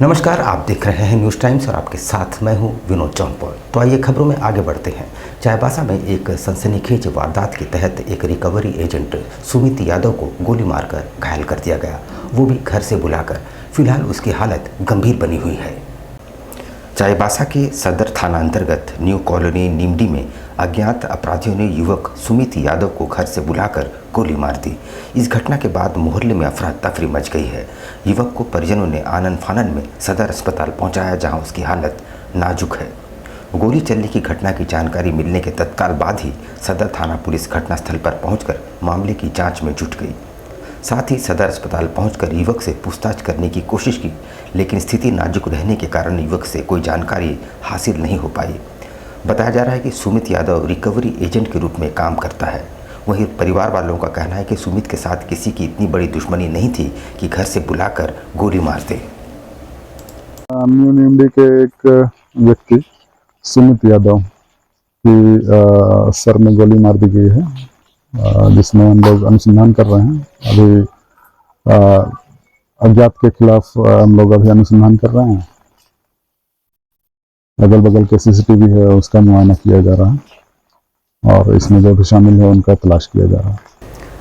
नमस्कार, आप देख रहे हैं न्यूज़ टाइम्स और आपके साथ मैं हूं विनोद जौनपुर। तो आइए खबरों में आगे बढ़ते हैं। चाईबासा में एक सनसनीखेज वारदात के तहत एक रिकवरी एजेंट सुमित यादव को गोली मारकर घायल कर दिया गया, वो भी घर से बुलाकर। फिलहाल उसकी हालत गंभीर बनी हुई है। चाईबासा के सदर थाना अंतर्गत न्यू कॉलोनी नीमडी में अज्ञात अपराधियों ने युवक सुमित यादव को घर से बुलाकर गोली मार दी। इस घटना के बाद मोहल्ले में अफरा तफरी मच गई है। युवक को परिजनों ने आनन फानन में सदर अस्पताल पहुंचाया, जहां उसकी हालत नाजुक है। गोली चलने की घटना की जानकारी मिलने के तत्काल बाद ही सदर थाना पुलिस घटनास्थल पर पहुंचकर मामले की जाँच में जुट गई। साथ ही सदर अस्पताल पहुंचकर युवक से पूछताछ करने की कोशिश की, लेकिन स्थिति नाजुक रहने के कारण युवक से कोई जानकारी हासिल नहीं हो पाई। बताया जा रहा है कि सुमित यादव रिकवरी एजेंट के रूप में काम करता है। वहीं परिवार वालों का कहना है कि सुमित के साथ किसी की इतनी बड़ी दुश्मनी नहीं थी कि घर से बुलाकर गोली मार दे। न्यू के एक व्यक्ति सुमित यादव की सर में गोली मार दी गई है, जिसमें हम लोग अनुसंधान कर रहे हैं। अभी अज्ञात के खिलाफ हम लोग अभी अनुसंधान कर रहे हैं। अगल बगल के सीसीटीवी है, उसका मुआयना किया जा रहा है और इसमें जो भी शामिल है उनका तलाश किया जा रहा है।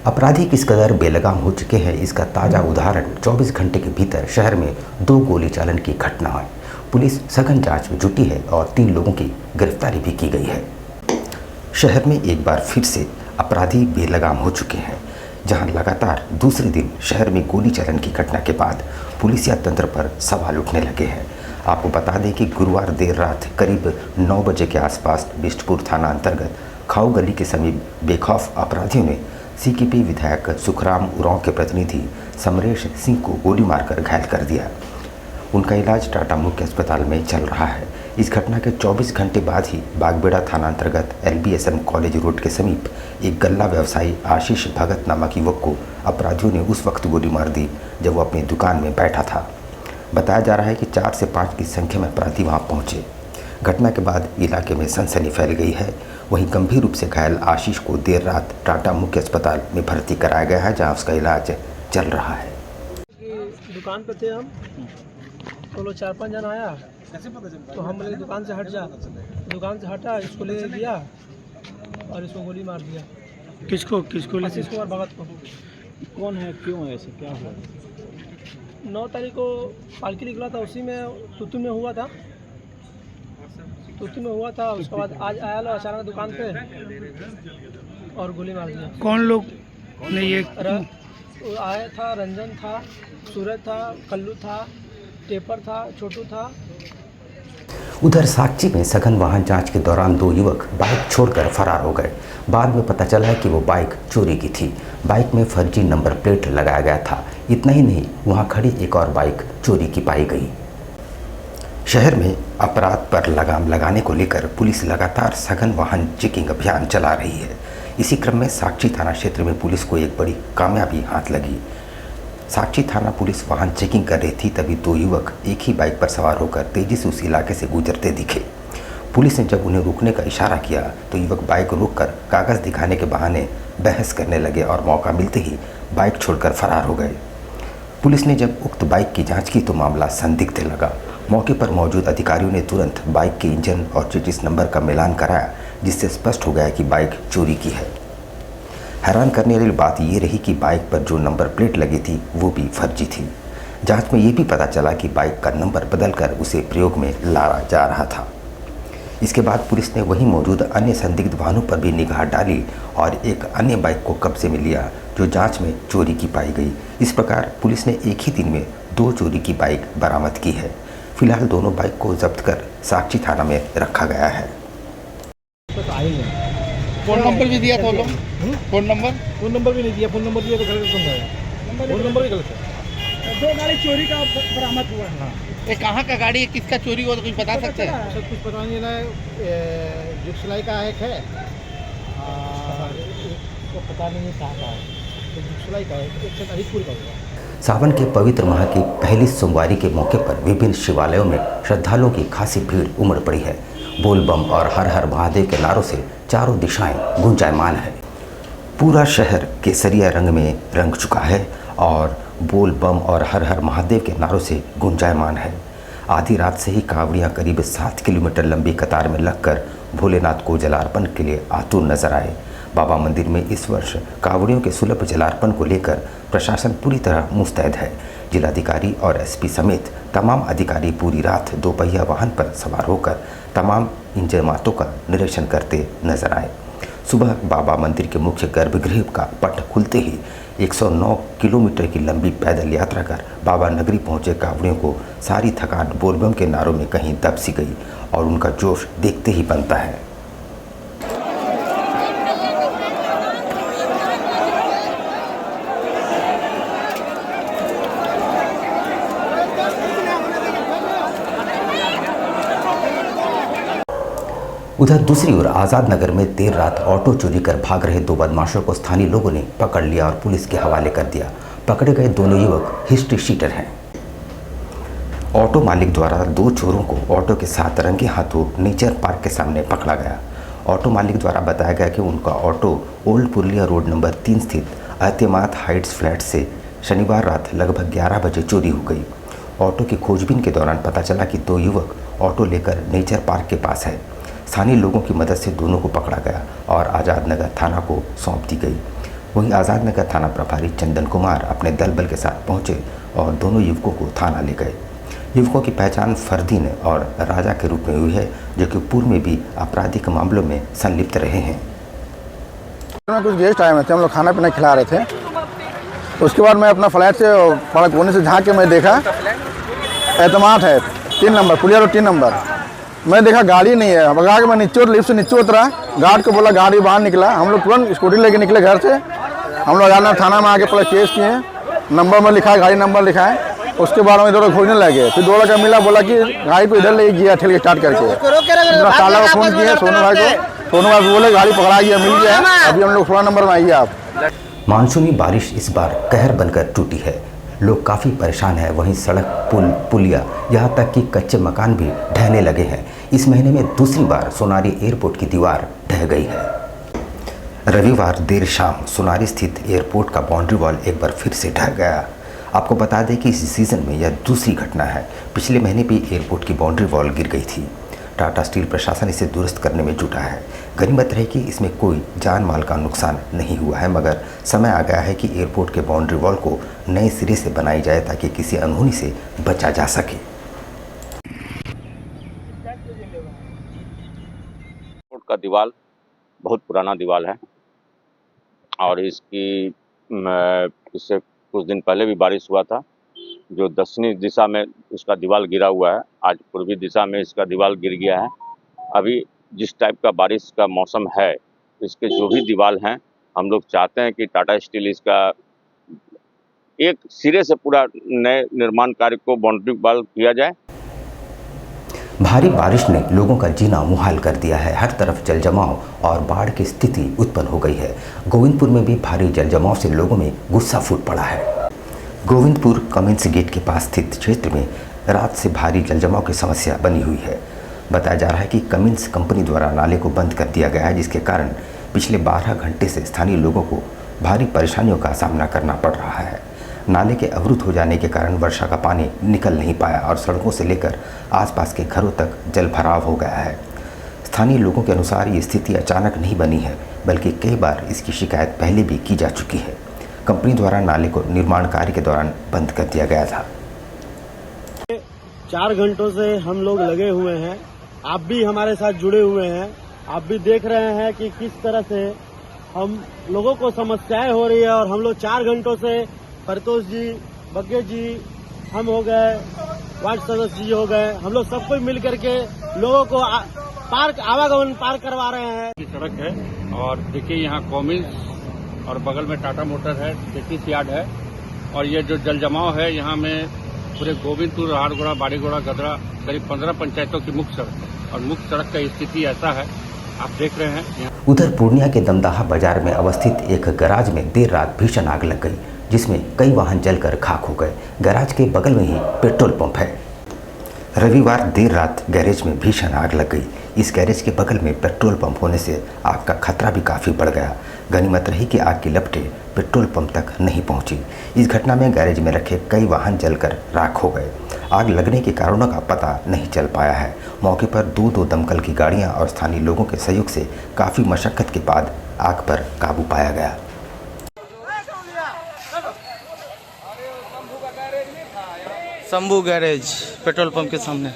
अपराधी किस कदर बेलगाम हो चुके हैं, इसका ताज़ा उदाहरण 24 घंटे के भीतर शहर में 2 गोली चालन की घटना है। पुलिस सघन जांच में जुटी है और 3 लोगों की गिरफ्तारी भी की गई है। शहर में एक बार फिर से अपराधी बेलगाम हो चुके हैं, जहां लगातार दूसरे दिन शहर में गोली चालन की घटना के बाद पुलिसिया तंत्र पर सवाल उठने लगे हैं। आपको बता दें कि गुरुवार देर रात करीब 9 बजे के आसपास बिष्टपुर थाना अंतर्गत खाऊ गली के समीप बेखौफ अपराधियों ने सीकेपी विधायक सुखराम उरांव के प्रतिनिधि समरेश सिंह को गोली मारकर घायल कर दिया। उनका इलाज टाटा मुख्य अस्पताल में चल रहा है। इस घटना के 24 घंटे बाद ही बागबेड़ा थाना अंतर्गत LBSM कॉलेज रोड के समीप एक गल्ला व्यवसायी आशीष भगत नामक युवक को अपराधियों ने उस वक्त गोली मार दी जब वो अपनी दुकान में बैठा था। बताया जा रहा है कि 4 से 5 की संख्या में अपराधी वहां पहुंचे। घटना के बाद इलाके में सनसनी फैल गई है। वहीं गंभीर रूप से घायल आशीष को देर रात टाटा मुख्य अस्पताल में भर्ती कराया गया है, जहां उसका इलाज चल रहा है। दुकान पे थे हम, तो लोग 4-5 जन आया, तो हम बोले दुकान से हट जा। दुकान से हटा, इसको ले गया और इसको गोली मार दिया। किसको आशीष कुमार भगत को। कौन है, क्यों है ऐसे, क्या हुआ? 9 तारीख को पालकी निकला था, उसी में तुतु में हुआ था। उसके बाद आज आया लो अचानक दुकान पे और गोली मार दिया। कौन लोग ने ये आया था? रंजन था, सूरज था, कल्लू था, टेपर था, छोटू था। उधर साक्षी में सघन वाहन जांच के दौरान 2 युवक बाइक छोड़कर फरार हो गए। बाद में पता चला है कि वो बाइक चोरी की थी। बाइक में फर्जी नंबर प्लेट लगाया गया था। इतना ही नहीं, वहां खड़ी एक और बाइक चोरी की पाई गई। शहर में अपराध पर लगाम लगाने को लेकर पुलिस लगातार सघन वाहन चेकिंग अभियान चला रही है। इसी क्रम में साक्षी थाना क्षेत्र में पुलिस को एक बड़ी कामयाबी हाथ लगी। साक्षी थाना पुलिस वाहन चेकिंग कर रही थी, तभी 2 युवक एक ही बाइक पर सवार होकर तेजी से उस इलाके से गुजरते दिखे। पुलिस ने जब उन्हें रुकने का इशारा किया तो युवक बाइक रोककर कागज़ दिखाने के बहाने बहस करने लगे और मौका मिलते ही बाइक छोड़कर फरार हो गए। पुलिस ने जब उक्त बाइक की जांच की तो मामला संदिग्ध लगा। मौके पर मौजूद अधिकारियों ने तुरंत बाइक के इंजन और चेसिस नंबर का मिलान कराया, जिससे स्पष्ट हो गया कि बाइक चोरी की है। हैरान करने वाली बात ये रही कि बाइक पर जो नंबर प्लेट लगी थी वो भी फर्जी थी। जांच में ये भी पता चला कि बाइक का नंबर बदलकर उसे प्रयोग में लाया जा रहा था। इसके बाद पुलिस ने वहीं मौजूद अन्य संदिग्ध वाहनों पर भी निगाह डाली और एक अन्य बाइक को कब्जे में लिया, जो जांच में चोरी की पाई गई। इस प्रकार पुलिस ने एक ही दिन में 2 चोरी की बाइक बरामद की है। फिलहाल दोनों बाइक को जब्त कर साक्षी थाना में रखा गया है। फोन नंबर भी दिया था लोग? फोन नंबर भी नहीं दिया। फोन नंबर दिया तो गलत है। फोन नंबर भी गलत है। 2 गाड़ी चोरी का बरामद हुआ है। ये कहाँ का गाड़ी है, किसका चोरी हुआ, तो कुछ बता सकते हैं? सब कुछ पता नहीं है। जुग सिलाई का एक है और इसको पता नहीं कहाँ का है। तो जुग सिलाई का है, एक से हरिपुर का होगा। सावन के पवित्र माह की पहली सोमवारी के मौके पर विभिन्न शिवालयों में श्रद्धालुओं की खासी भीड़ उमड़ पड़ी है। बोल बम और हर हर महादेव के नारों से चारों दिशाएं गुंजायमान है। पूरा शहर केसरिया रंग में रंग चुका है और बोल बम और हर हर महादेव के नारों से गुंजायमान है। आधी रात से ही कांवड़ियां करीब 7 किलोमीटर लंबी कतार में लगकर भोलेनाथ को जलार्पण के लिए आतुर नजर आए। बाबा मंदिर में इस वर्ष कांवड़ियों के सुलभ जलार्पण को लेकर प्रशासन पूरी तरह मुस्तैद है। जिलाधिकारी और एसपी समेत तमाम अधिकारी पूरी रात दोपहिया वाहन पर सवार होकर तमाम इंतजामातों का निरीक्षण करते नजर आए। सुबह बाबा मंदिर के मुख्य गर्भगृह का पट खुलते ही 109 किलोमीटर की लंबी पैदल यात्रा कर बाबा नगरी पहुंचे कांवड़ियों को सारी थकान बोलबम के नारों में कहीं दब सी गई और उनका जोश देखते ही बनता है। उधर दूसरी ओर आज़ाद नगर में देर रात ऑटो चोरी कर भाग रहे 2 बदमाशों को स्थानीय लोगों ने पकड़ लिया और पुलिस के हवाले कर दिया। पकड़े गए दोनों युवक हिस्ट्री शीटर हैं। ऑटो मालिक द्वारा 2 चोरों को ऑटो के साथ रंगे हाथों नेचर पार्क के सामने पकड़ा गया। ऑटो मालिक द्वारा बताया गया कि उनका auto old Purulia road number 3 स्थित एतमाद हाइट्स फ्लैट से शनिवार रात लगभग 11 बजे चोरी हो गई। ऑटो की खोजबीन के दौरान पता चला कि 2 युवक ऑटो लेकर नेचर पार्क के पास है। स्थानीय लोगों की मदद से दोनों को पकड़ा गया और आज़ाद नगर थाना को सौंप दी गई। वहीं आज़ाद नगर थाना प्रभारी चंदन कुमार अपने दल बल के साथ पहुंचे और दोनों युवकों को थाना ले गए। युवकों की पहचान फरदीन और राजा के रूप में हुई है, जो कि पूर्व में भी आपराधिक मामलों में संलिप्त रहे हैं। कुछ गेस्ट आए हुए थे, हम लोग खाना पीना खिला रहे थे। उसके बाद मैं अपना फ्लैट से पड़क कोने से झाँक के मैं देखा एतमाद है 3 नंबर पुलिया रोड 3 नंबर। मैं देखा गाड़ी नहीं है। भगा के मैं लिफ्ट से नीचे उतरा, गार्ड को बोला गाड़ी बाहर निकला। हम लोग तुरंत स्कूटी लेके निकले घर से। हम लोग आजाद थाना में आके पहले केस किए, नंबर में लिखा है, गाड़ी नंबर लिखा है। उसके बाद हम इधर खोजने लगे। फिर 2 लड़का मिला, बोला कि गाड़ी को इधर ले गया ठेल के स्टार्ट करके। साला को फ़ोन किए सोनू भाई को, सोनू भाई बोले गाड़ी पकड़ा गया, मिल गया है। अभी हम लोग 16 नंबर में आइए आप। मानसूनी बारिश इस बार कहर बनकर टूटी है। लोग काफ़ी परेशान हैं। वहीं सड़क, पुल, पुलिया, यहाँ तक कि कच्चे मकान भी ढहने लगे हैं। इस महीने में दूसरी बार सोनारी एयरपोर्ट की दीवार ढह गई है। रविवार देर शाम सोनारी स्थित एयरपोर्ट का बाउंड्री वॉल एक बार फिर से ढह गया। आपको बता दें कि इस सीज़न में यह दूसरी घटना है। पिछले महीने भी एयरपोर्ट की बाउंड्री वॉल गिर गई थी। टाटा स्टील प्रशासन इसे दुरुस्त करने में जुटा है। गनीमत है कि इसमें कोई जान माल का नुकसान नहीं हुआ है, मगर समय आ गया है कि एयरपोर्ट के बाउंड्री वॉल को नए सिरे से बनाई जाए ताकि किसी अनहोनी से बचा जा सके। एयरपोर्ट का दीवार बहुत पुराना दीवार है और इससे कुछ दिन पहले भी बारिश हुआ था, जो दक्षिणी दिशा में इसका दीवार गिरा हुआ है। आज पूर्वी दिशा में इसका दीवार गिर गया है। अभी जिस टाइप का बारिश का मौसम है, इसके जो भी दीवार हैं, हम लोग चाहते हैं कि टाटा स्टील इसका एक सिरे से पूरा नए निर्माण कार्य को बाउंड्री वॉल किया जाए। भारी बारिश ने लोगों का जीना मुहाल कर दिया है। हर तरफ जल जमाव और बाढ़ की स्थिति उत्पन्न हो गई है। गोविंदपुर में भी भारी जल जमाव से लोगों में गुस्सा फूट पड़ा है। गोविंदपुर कमिंस गेट के पास स्थित क्षेत्र में रात से भारी जल जमाव की समस्या बनी हुई है। बताया जा रहा है कि कमिंस कंपनी द्वारा नाले को बंद कर दिया गया है, जिसके कारण पिछले 12 घंटे से स्थानीय लोगों को भारी परेशानियों का सामना करना पड़ रहा है। नाले के अवरुद्ध हो जाने के कारण वर्षा का पानी निकल नहीं पाया और सड़कों से लेकर आसपास के घरों तक जल भराव हो गया है। स्थानीय लोगों के अनुसार ये स्थिति अचानक नहीं बनी है, बल्कि कई बार इसकी शिकायत पहले भी की जा चुकी है। कंपनी द्वारा नाले को निर्माण कार्य के दौरान बंद कर दिया गया था। 4 घंटों से हम लोग लगे हुए हैं। आप भी हमारे साथ जुड़े हुए हैं। आप भी देख रहे हैं कि किस तरह से हम लोगों को समस्याएं हो रही है। और हम लोग 4 घंटों से परतोष जी, बग्गे जी, हम हो गए, वार्ड सदस्य जी हो गए, हम लोग सब कोई मिल करके लोगों को आवागमन पार करवा रहे हैं। सड़क है और देखिए यहाँ कॉमिन्स और बगल में टाटा मोटर है, टेक्निस यार्ड है। और ये जो जल जमाव है यहाँ में पूरे गोविंदपुर, हाड़गोड़ा, बाड़ीगोड़ा, गदरा करीब 15 पंचायतों की मुख्य सड़क है। और मुख्य सड़क का स्थिति ऐसा है, आप देख रहे हैं। उधर पूर्णिया के दमदाहा बाजार में अवस्थित एक गैराज में देर रात भीषण आग लग गई, जिसमें कई वाहन जलकर खाक हो गए। गैराज के बगल में ही पेट्रोल पंप है। रविवार देर रात गैरेज में भीषण आग लग गई। इस गैरेज के बगल में पेट्रोल पंप होने से आग का खतरा भी काफ़ी बढ़ गया। गनीमत रही कि आग की लपटें पेट्रोल पंप तक नहीं पहुंची। इस घटना में गैरेज में रखे कई वाहन जलकर राख हो गए। आग लगने के कारणों का पता नहीं चल पाया है। मौके पर दो दमकल की गाड़ियां और स्थानीय लोगों के सहयोग से काफ़ी मशक्कत के बाद आग पर काबू पाया गया। शंभू गैरेज पेट्रोल पंप के सामने।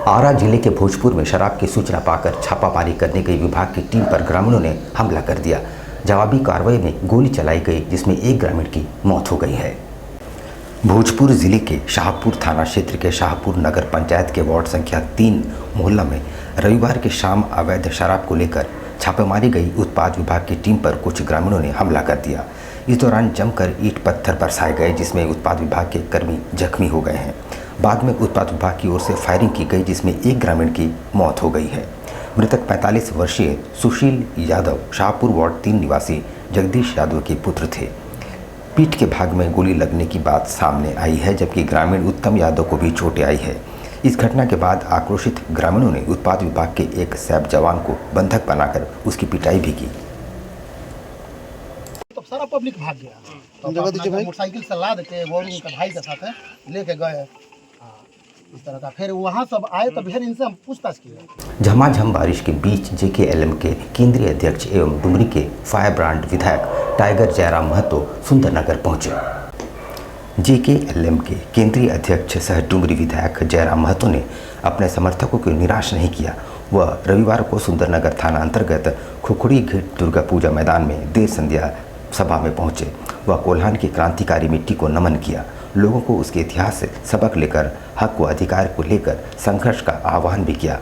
आरा जिले के भोजपुर में शराब की सूचना पाकर छापामारी करने गई विभाग की टीम पर ग्रामीणों ने हमला कर दिया। जवाबी कार्रवाई में गोली चलाई गई जिसमें एक ग्रामीण की मौत हो गई है। भोजपुर जिले के शाहपुर थाना क्षेत्र के शाहपुर नगर पंचायत के वार्ड संख्या 3 मोहल्ला में रविवार की शाम अवैध शराब को लेकर छापेमारी गई उत्पाद विभाग की टीम पर कुछ ग्रामीणों ने हमला कर दिया। इस दौरान जमकर ईंट पत्थर बरसाए गए जिसमें उत्पाद विभाग के कर्मी जख्मी हो गए हैं। बाद में उत्पाद विभाग की ओर से फायरिंग की गई जिसमें एक ग्रामीण की मौत हो गई है। मृतक 45 वर्षीय सुशील यादव शाहपुर वार्ड 3 निवासी जगदीश यादव के पुत्र थे। पीठ के भाग में गोली लगने की बात सामने आई है जबकि ग्रामीण उत्तम यादव को भी चोटें आई है। इस घटना के बाद आक्रोशित ग्रामीणों ने उत्पाद विभाग के एक सैप जवान को बंधक बनाकर उसकी पिटाई भी की। तो सारा पब्लिक भाग गया। तो मोटरसाइकिल से लाद के वो उनके भाई के साथ लेके गए। इस तरह का फिर वहाँ सब आए तो फिर इनसे हम पूछताछ किए। झमाझम बारिश के बीच JKLM के केंद्रीय अध्यक्ष एवं डुमरी के फायर ब्रांड विधायक टाइगर जयराम महतो सुंदरनगर पहुंचे। JKLM के केंद्रीय अध्यक्ष सह डुमरी विधायक जयराम महतो ने अपने समर्थकों को निराश नहीं किया। वह रविवार को सुंदरनगर थाना अंतर्गत खुखड़ी घेट दुर्गा पूजा मैदान में देर संध्या सभा में पहुंचे। वह कोल्हान की क्रांतिकारी मिट्टी को नमन किया। लोगों को उसके इतिहास से सबक लेकर हक व अधिकार को लेकर संघर्ष का आह्वान भी किया।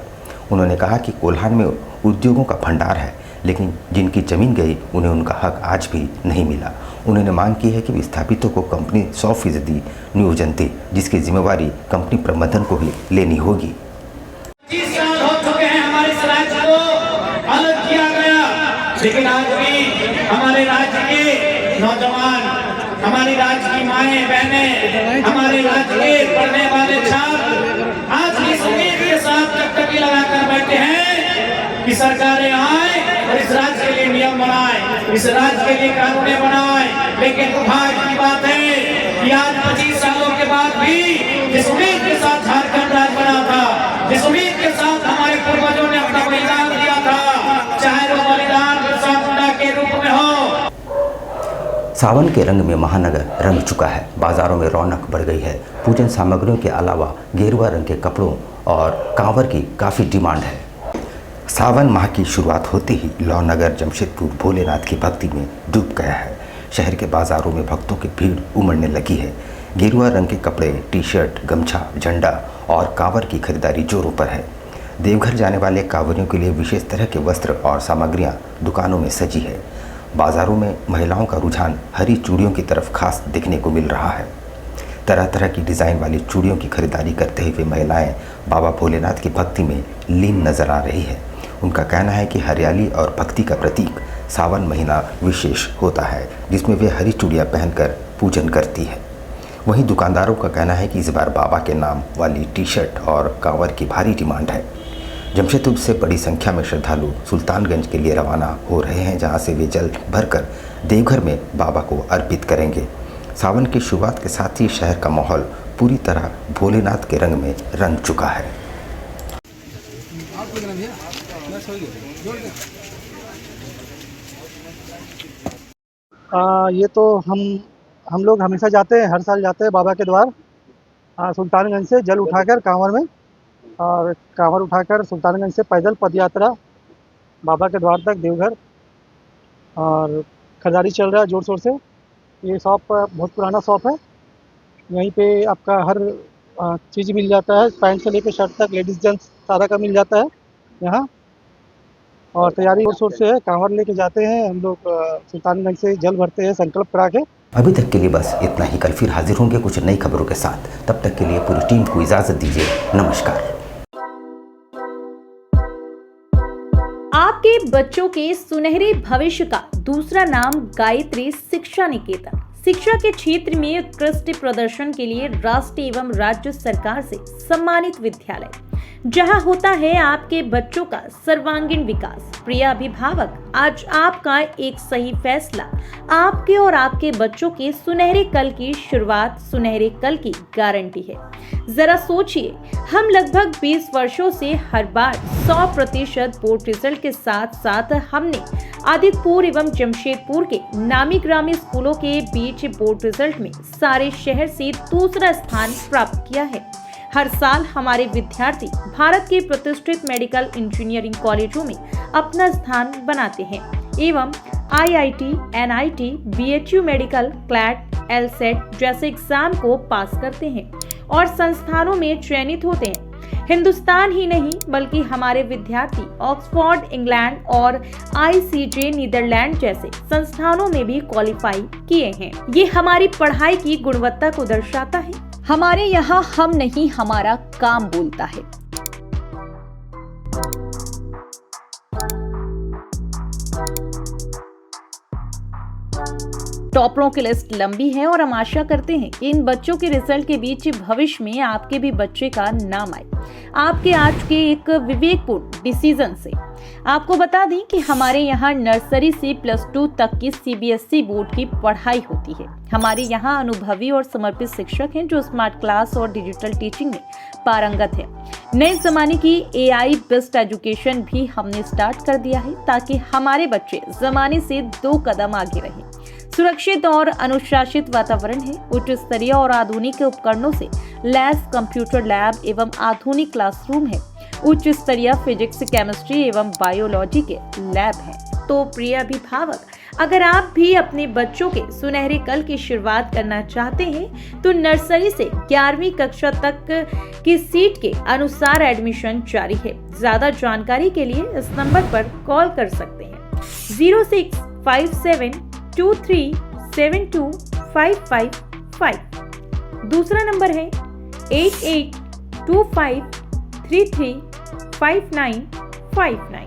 उन्होंने कहा कि कोल्हान में उद्योगों का भंडार है लेकिन जिनकी जमीन गई उन्हें उनका हक आज भी नहीं मिला। उन्होंने मांग की है कि विस्थापितों को कंपनी 100% नियोजन दे जिसकी जिम्मेवारी कंपनी प्रबंधन को ही लेनी होगी। 30 साल हो चुके हैं हमारे राज्य को अलग किया गया, लेकिन आज भी हमारे राज्य के नौजवान, हमारी राज्य की माएं बहनें, हमारे राज्य के पढ़ने वाले छात्र आज इस उम्मीद के साथ टकटकी लगाकर बैठे हैं कि सरकारें आए और इस राज्य के लिए नियम बनाए, इस राज्य के लिए कानूनें बनाए। लेकिन दुर्भाग्य की बात है कि आज 25 सालों के बाद भी जिस उम्मीद के साथ झारखंड राज्य बना था, जिस उम्मीद के साथ हमारे पूर्वजों ने अपना बलिदान दिया था, चाहे वो बलिदान बिरसा मुंडा के रूप में हो। सावन के रंग में महानगर रंग चुका है। बाजारों में रौनक बढ़ गई है। पूजन सामग्रियों के अलावा गेरुआ रंग के कपड़ों और कांवर की काफ़ी डिमांड है। सावन माह की शुरुआत होते ही लौनगर जमशेदपुर भोलेनाथ की भक्ति में डूब गया है। शहर के बाजारों में भक्तों की भीड़ उमड़ने लगी है। गेरुआ रंग के कपड़े, टी-शर्ट, गमछा, झंडा और कांवर की खरीदारी जोरों पर है। देवघर जाने वाले कांवरियों के लिए विशेष तरह के वस्त्र और सामग्रियां दुकानों में सजी है। बाजारों में महिलाओं का रुझान हरी चूड़ियों की तरफ खास देखने को मिल रहा है। तरह तरह की डिज़ाइन वाली चूड़ियों की खरीदारी करते हुए महिलाएं बाबा भोलेनाथ की भक्ति में लीन नजर आ रही है। उनका कहना है कि हरियाली और भक्ति का प्रतीक सावन महीना विशेष होता है जिसमें वे हरी चूड़ियाँ पहनकर पूजन करती है। वहीं दुकानदारों का कहना है कि इस बार बाबा के नाम वाली टी-शर्ट और कांवर की भारी डिमांड है। जमशेदपुर से बड़ी संख्या में श्रद्धालु सुल्तानगंज के लिए रवाना हो रहे हैं जहां से वे जल भरकर देवघर में बाबा को अर्पित करेंगे। सावन की शुरुआत के साथ ही शहर का माहौल पूरी तरह भोलेनाथ के रंग में रंग चुका है। ये तो हम लोग हमेशा जाते हैं, हर साल जाते हैं बाबा के द्वार सुल्तानगंज से जल उठाकर कांवर में, और कांवर उठाकर सुल्तानगंज से पैदल पद यात्रा बाबा के द्वार तक देवघर, और खरीदारी चल रहा है जोर शोर से। ये शॉप बहुत पुराना शॉप है। यहीं पे आपका हर चीज़ मिल जाता है, पैंट से लेकर शर्ट तक, लेडीज़ जेंट्स सारा का मिल जाता है यहाँ। और तैयारी जोर शोर से है, कांवर लेके जाते हैं हम लोग, सुल्तानगंज से जल भरते हैं संकल्प करा के। अभी तक के लिए बस इतना ही। कल फिर हाजिर होंगे कुछ नई खबरों के साथ। तब तक के लिए पूरी टीम को इजाज़त दीजिए। नमस्कार। आपके बच्चों के सुनहरे भविष्य का दूसरा नाम गायत्री शिक्षा निकेतन। शिक्षा के क्षेत्र में उत्कृष्ट प्रदर्शन के लिए राष्ट्रीय एवं राज्य सरकार से सम्मानित विद्यालय, जहां होता है आपके बच्चों का सर्वांगीण विकास। प्रिय अभिभावक, आज आपका एक सही फैसला आपके और आपके बच्चों के सुनहरे कल की शुरुआत, सुनहरे कल की गारंटी है। जरा सोचिए, हम लगभग 20 वर्षों से हर बार 100% बोर्ड रिजल्ट के साथ साथ हमने आदितपुर एवं जमशेदपुर के नामी ग्रामीण स्कूलों के बीच बोर्ड रिजल्ट में सारे शहर से दूसरा स्थान प्राप्त किया है। हर साल हमारे विद्यार्थी भारत के प्रतिष्ठित मेडिकल इंजीनियरिंग कॉलेजों में अपना स्थान बनाते हैं एवं IIT, NIT, BHU medical, CLAT, LSET जैसे एग्जाम को पास करते हैं और संस्थानों में चयनित होते हैं। हिंदुस्तान ही नहीं बल्कि हमारे विद्यार्थी ऑक्सफोर्ड, इंग्लैंड और ICJ नीदरलैंड जैसे संस्थानों में भी क्वालिफाई किए हैं। ये हमारी पढ़ाई की गुणवत्ता को दर्शाता है। हमारे यहाँ हम नहीं, हमारा काम बोलता है। टॉपरों की लिस्ट लंबी है और हम आशा करते हैं कि इन बच्चों के रिजल्ट के बीच भविष्य में आपके भी बच्चे का नाम आए, आपके आज के एक विवेकपूर्ण डिसीजन से। आपको बता दें कि हमारे यहाँ नर्सरी से +2 तक की CBSE बोर्ड की पढ़ाई होती है। हमारे यहाँ अनुभवी और समर्पित शिक्षक हैं जो स्मार्ट क्लास और डिजिटल टीचिंग में पारंगत है। नए जमाने की AI बेस्ड एजुकेशन भी हमने स्टार्ट कर दिया है ताकि हमारे बच्चे जमाने से 2 कदम आगे रहें। सुरक्षित और अनुशासित वातावरण है, उच्च स्तरीय और आधुनिक उपकरणों से लैस कंप्यूटर लैब एवं आधुनिक क्लासरूम है, उच्च स्तरीय फिजिक्स, केमिस्ट्री एवं बायोलॉजी के लैब हैं। तो प्रिय अभिभावक, अगर आप भी अपने बच्चों के सुनहरे कल की शुरुआत करना चाहते हैं तो नर्सरी से 11वीं कक्षा तक की सीट के अनुसार एडमिशन जारी है। ज्यादा जानकारी के लिए इस नंबर पर कॉल कर सकते हैं 0657237255। दूसरा नंबर है 8825335959।